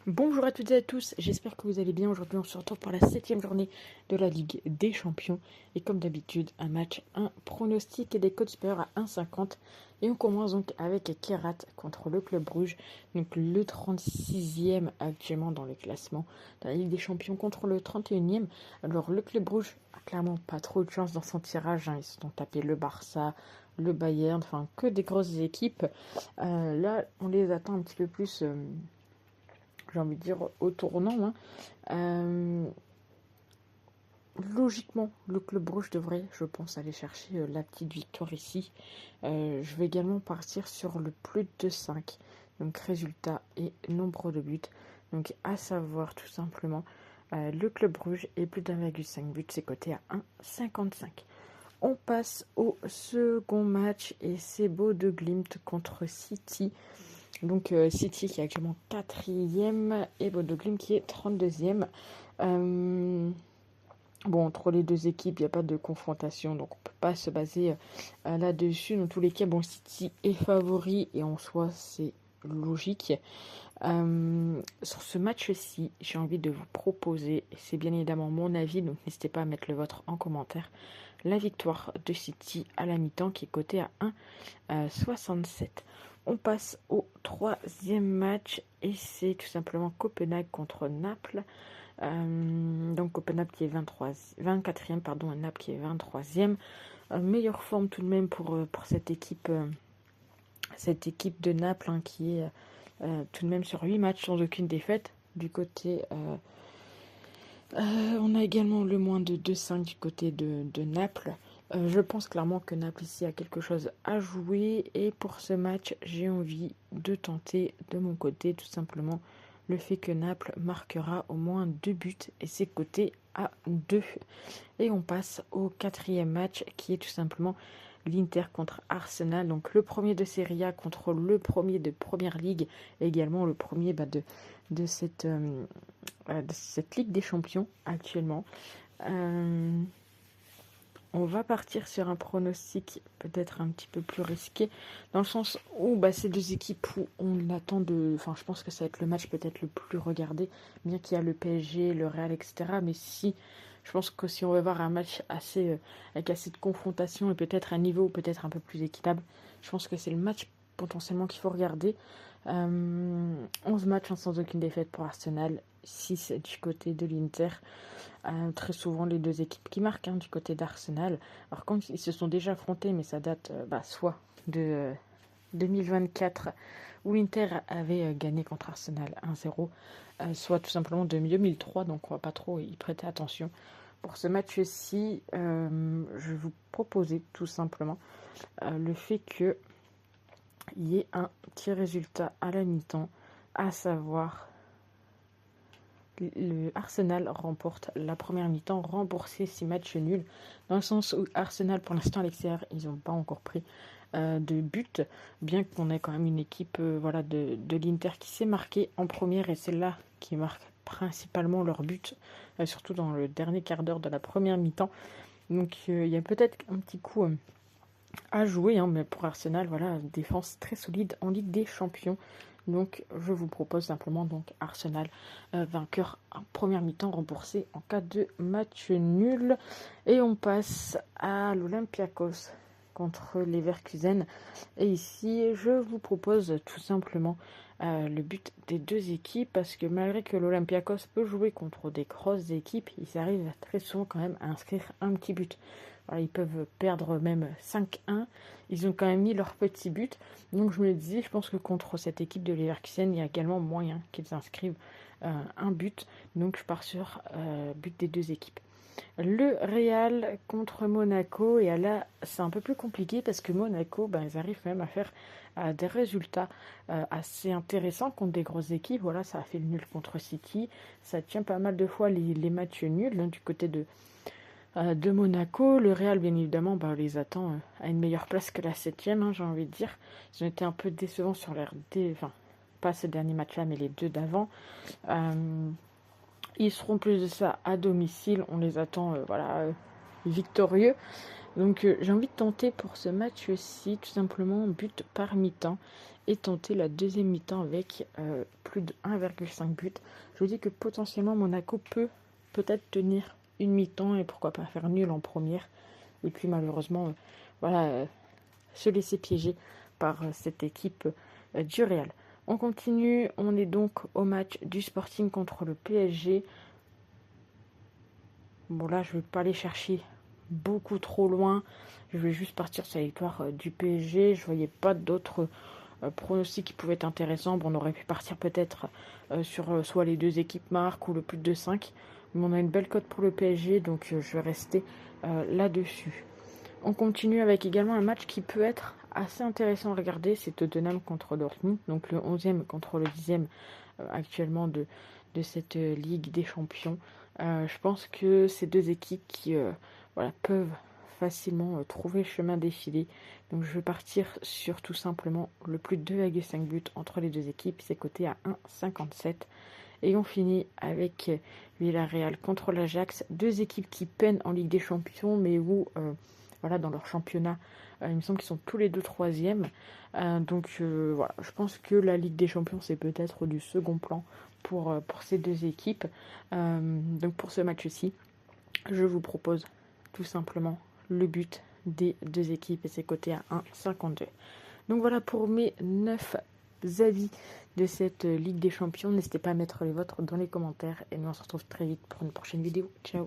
Bonjour à toutes et à tous, j'espère que vous allez bien. Aujourd'hui on se retrouve pour la 7e journée de la Ligue des Champions. Et comme d'habitude, un match, un pronostic et des codes supérieurs à 1,50. Et on commence donc avec Kerat contre le Club Bruges. Donc le 36e actuellement dans le classement de la Ligue des Champions contre le 31e. Alors le Club Bruges a clairement pas trop de chance dans son tirage. Ils se sont tapés le Barça, le Bayern, enfin que des grosses équipes. Là on les attend un petit peu plus... j'ai envie de dire, au tournant. Logiquement, le Club Bruges devrait, je pense, aller chercher la petite victoire ici. Je vais également partir sur le plus de 5. Donc résultat et nombre de buts. Donc à savoir tout simplement, le Club Bruges est plus d'1,5 but, c'est coté à 1,55. On passe au second match et c'est Bodø/Glimt contre City. Donc City qui est actuellement 4e et Bodø/Glimt qui est 32e. Bon, entre les deux équipes, il n'y a pas de confrontation, donc on ne peut pas se baser là-dessus. Dans tous les cas, bon, City est favori et en soi, c'est logique. Sur ce match-ci, j'ai envie de vous proposer, c'est bien évidemment mon avis, donc n'hésitez pas à mettre le vôtre en commentaire, la victoire de City à la mi-temps qui est cotée à 1,67. On passe au troisième match et c'est tout simplement Copenhague contre Naples. Donc Copenhague qui est 24e et Naples qui est 23e. Meilleure forme tout de même pour cette équipe de Naples qui est tout de même sur 8 matchs sans aucune défaite. Du côté, on a également le moins de 2,5 du côté de Naples. Je pense clairement que Naples ici a quelque chose à jouer et pour ce match, j'ai envie de tenter de mon côté tout simplement le fait que Naples marquera au moins 2 buts et c'est coté à 2. Et on passe au quatrième match qui est tout simplement l'Inter contre Arsenal. Donc le premier de Serie A contre le premier de Première Ligue et également le premier de cette Ligue des Champions actuellement. On va partir sur un pronostic peut-être un petit peu plus risqué, dans le sens où c'est deux équipes où on attend de... Enfin, je pense que ça va être le match peut-être le plus regardé, bien qu'il y a le PSG, le Real, etc. Mais si, je pense que si on veut voir un match avec assez de confrontation et peut-être un niveau peut-être un peu plus équitable, je pense que c'est le match potentiellement qu'il faut regarder. 11 matchs sans aucune défaite pour Arsenal, 6 du côté de l'Inter. Très souvent les deux équipes qui marquent du côté d'Arsenal. Alors quand ils se sont déjà affrontés, mais ça date soit de 2024 où l'Inter avait gagné contre Arsenal 1-0, soit tout simplement de 2003, donc on va pas trop y prêter attention. Pour ce match-ci, je vais vous proposer tout simplement le fait qu'il y ait un petit résultat à la mi-temps, à savoir le Arsenal remporte la première mi-temps, remboursé 6 matchs nuls, dans le sens où Arsenal, pour l'instant à l'extérieur, ils n'ont pas encore pris de but, bien qu'on ait quand même une équipe de l'Inter qui s'est marquée en première, et c'est là qui marque principalement leur but, surtout dans le dernier quart d'heure de la première mi-temps. Donc il y a peut-être un petit coup à jouer, mais pour Arsenal, défense très solide en Ligue des Champions. Donc je vous propose simplement donc Arsenal vainqueur en première mi-temps remboursé en cas de match nul. Et on passe à l'Olympiakos contre Leverkusen. Et ici je vous propose tout simplement le but des deux équipes, parce que malgré que l'Olympiakos peut jouer contre des grosses équipes, ils arrivent très souvent quand même à inscrire un petit but. Voilà, ils peuvent perdre même 5-1. Ils ont quand même mis leur petit but. Donc je me dis, je pense que contre cette équipe de Leverkusen, il y a également moyen qu'ils inscrivent un but. Donc je pars sur but des deux équipes. Le Real contre Monaco, et là c'est un peu plus compliqué parce que Monaco, ils arrivent quand même à faire des résultats assez intéressants contre des grosses équipes. Voilà, ça a fait le nul contre City, ça tient pas mal de fois les matchs nuls du côté de Monaco. Le Real, bien évidemment, les attend à une meilleure place que la 7e, j'ai envie de dire. Ils ont été un peu décevants sur enfin, pas ce dernier match-là, mais les deux d'avant. Ils seront plus de ça à domicile. On les attend victorieux. Donc j'ai envie de tenter pour ce match-ci tout simplement but par mi-temps. et tenter la deuxième mi-temps avec plus de 1,5 but. Je vous dis que potentiellement Monaco peut peut-être tenir une mi-temps et pourquoi pas faire nul en première. Et puis malheureusement, se laisser piéger par cette équipe du Real. On continue, on est donc au match du Sporting contre le PSG. Bon là, je ne vais pas aller chercher beaucoup trop loin. Je vais juste partir sur la victoire du PSG. Je ne voyais pas d'autres pronostics qui pouvaient être intéressants. Bon, on aurait pu partir peut-être sur soit les deux équipes marquent ou le plus de 5. Mais on a une belle cote pour le PSG, donc je vais rester là-dessus. On continue avec également un match qui peut être assez intéressant à regarder. C'est Tottenham contre Dortmund, donc le 11e contre le 10e actuellement de cette Ligue des Champions. Je pense que ces deux équipes qui peuvent facilement trouver le chemin défilé. Donc je vais partir sur tout simplement le plus de 2,5 buts entre les deux équipes. C'est coté à 1,57. Et on finit avec Villarreal contre l'Ajax. Deux équipes qui peinent en Ligue des Champions, mais où dans leur championnat, il me semble qu'ils sont tous les deux troisièmes. Je pense que la Ligue des Champions, c'est peut-être du second plan pour ces deux équipes. Donc pour ce match-ci, je vous propose tout simplement le but des deux équipes et c'est coté à 1,52. Donc voilà pour mes 9 avis de cette Ligue des Champions. N'hésitez pas à mettre les vôtres dans les commentaires et nous on se retrouve très vite pour une prochaine vidéo. Ciao!